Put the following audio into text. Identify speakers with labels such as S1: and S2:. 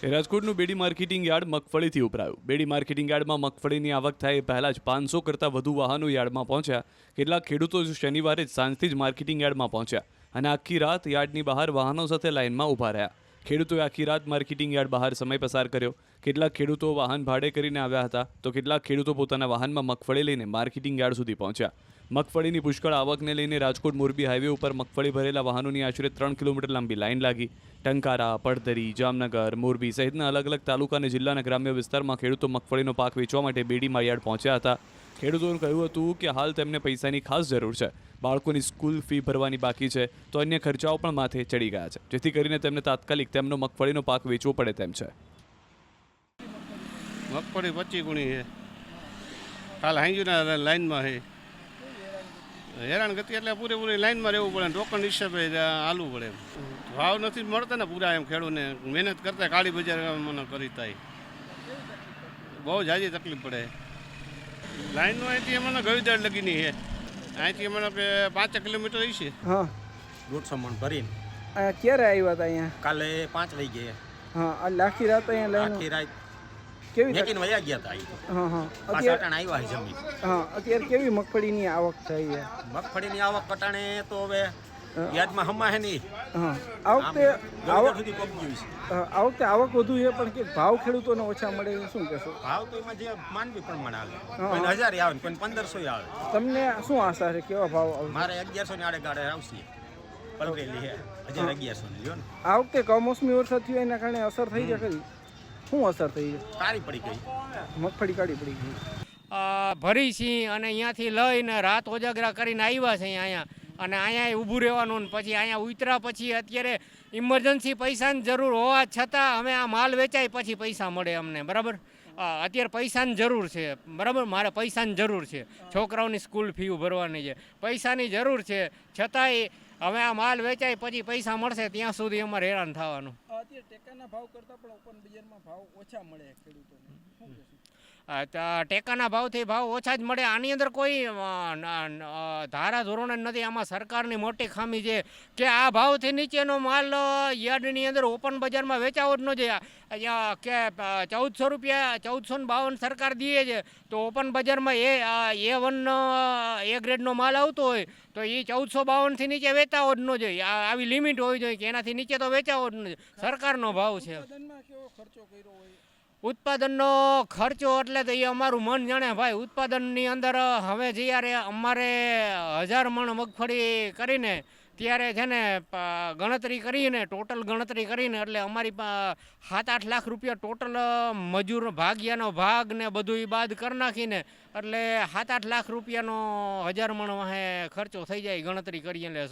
S1: રાજકોટનું બેડી marketing yard મગફળીથી ઉભરાયું. બેડી marketing યાર્ડમાં મગફળીની આવક થાય એ પહેલાં જ 500 કરતાં વધુ વાહનો યાર્ડમાં પહોંચ્યા. કેટલાક ખેડૂતો શનિવારે જ સાંજથી જ માર્કેટિંગ યાર્ડમાં પહોંચ્યા અને આખી રાત યાર્ડની બહાર વાહનો સાથે લાઇનમાં ઊભા રહ્યા. ખેડૂતોએ આખી રાત માર્કેટિંગ યાર્ડ બહાર સમય પસાર કર્યો. કેટલાક ખેડૂતો વાહન ભાડે કરીને આવ્યા હતા તો કેટલાક ખેડૂતો પોતાના વાહનમાં મગફળી લઈને માર્કેટિંગ યાર્ડ સુધી પહોંચ્યા. મગફળીની પુષ્કળ આવકને લઈને રાજકોટ મોરબી હાઈવે ઉપર મગફળી ભરેલા વાહનોની આશરે 3 કિલોમીટર લાંબી લાઇન લાગી. ટંકારા, પડધરી, જામનગર, મોરબી સહિતના અલગ અલગ તાલુકા અને જિલ્લાના ગ્રામ્ય વિસ્તારમાં ખેડૂતો મગફળીનો પાક વેચવા માટે બેડીમાં યાર્ડ પહોંચ્યા હતા. ખેડૂતોનું કહ્યું હતું કે હાલ તેમને પૈસાની ખાસ જરૂર છે. બાળકોની સ્કૂલ ફી ભરવાની બાકી છે તો અન્ય ખર્ચાઓ પણ માથે ચડી ગયા છે, જેથી કરીને તેમને તાત્કાલિક તેમનો મગફળીનો પાક વેચવો પડે તેમ છે.
S2: મગફળી 25 ગુણી છે, કાલ હાંજુના લાઈનમાં છે. હેરાન ગતિ એટલે પૂરેપૂરી લાઈનમાં રહેવું પડે, ટોકન હિસાબે હાલવું પડે. ભાવ નથી મળતા ને પૂરા, એમ ખેડૂતને મહેનત કરતા કાળી બજાર મને કરી થાય બહુ જાજી તકલીફ પડે. લાઈનનું અહીંથી મને ગવિદાર લગીની છે, અહીંથી મને 5 કિલોમીટર છે.
S3: હા,
S4: 150 મણ ભરીને
S3: ક્યારે આવ્યા હતા અહીંયા?
S4: કાલે 5 વાગે.
S3: હા, એટલે આખી રાત અહીંયા લાઈન
S4: આખી રાત
S3: કેવી
S4: મેકીને વયા ગયા હતા અહીં.
S3: હા હા
S4: પાછા અટાણે આવ્યા છે જમીન.
S3: હા, અત્યારે કેવી મગફળીની આવક થઈ છે?
S4: મગફળીની આવક કટાણે તો હવે યાદમાં હમા હે નહીં.
S3: હા, આ વખતે
S4: આવક સુધી પહોંચી ગયું છે.
S3: આ વખતે આવક વધુ છે પણ કે ભાવ ખેડૂતોને ઓછા મળે છે, શું કહેશો?
S4: ભાવ તો એમાં જે માનવી પ્રમાણે આવે, કોઈ 1000 આવે, કોઈ 1500 આવે.
S3: તમને શું આશા છે, કેવા ભાવ આવશે?
S4: મારે 1100 ની આડે ગાડે આવશે. પલરેલી છે 1100 ની લ્યો ને.
S3: આ વખતે કમોસમી વરસાદ થયો એના કારણે અસર થઈ છે ખરી? શું અસર થઈ છે?
S4: કાળી પડી ગઈ,
S3: મગફળી કાઢી પડી ગઈ.
S5: ભરી છીએ અને અહીંયાથી લઈને રાત ઉજાગરા કરીને આવ્યા છે અહીંયા, અને અહીંયા ઊભું રહેવાનું. ને પછી અહીંયા ઉતરા પછી અત્યારે ઇમરજન્સી પૈસાની જરૂર હોવા છતાં અમે આ માલ વેચાય પછી પૈસા મળે અમને, બરાબર. અત્યારે પૈસાની જરૂર છે, બરાબર. મારે પૈસાની જરૂર છે, છોકરાઓની સ્કૂલ ફી ભરવાની છે, પૈસાની જરૂર છે, છતાંય હવે આ માલ વેચાય પછી પૈસા મળશે ત્યાં સુધી અમારે હેરાન થવાનું.
S3: અત્યારે ટેકાના ભાવ કરતાં પણ ઓપન બજારમાં ભાવ ઓછા મળે ખેડૂતોને, શું કહેશો?
S5: ટેકાના ભાવથી ભાવ ઓછા જ મળે. આની અંદર કોઈ ધારા ધોરણે નથી. આમાં સરકારની મોટી ખામી છે કે આ ભાવથી નીચેનો માલ યાર્ડની અંદર ઓપન બજારમાં વેચાવો જ ન જોઈએ. કે 1400 રૂપિયા 1452 સરકાર દે છે, તો ઓપન બજારમાં A1 A ગ્રેડનો માલ આવતો હોય તો એ 1452થી નીચે વેચાવો જ ન જોઈએ. આવી લિમિટ હોવી જોઈએ કે એનાથી નીચે તો વેચાવો જ ન જોઈએ. સરકારનો ભાવ છે.
S3: કેવો ખર્ચો કર્યો હોય?
S5: ઉત્પાદનનો ખર્ચો એટલે તો એ અમારું મન જાણે ભાઈ. ઉત્પાદનની અંદર હવે જ્યારે અમારે 1000 મણ મગફળી કરીને ત્યારે છે ને ગણતરી કરીને, ટોટલ ગણતરી કરીને, એટલે અમારી 7-8 લાખ રૂપિયા ટોટલ મજૂર ભાગ્યાનો ભાગ ને બધું બાદ કરી નાખીને એટલે 7-8 લાખ રૂપિયાનો 1000 મણ વાહે ખર્ચો થઈ જાય ગણતરી કરીએ. એટલે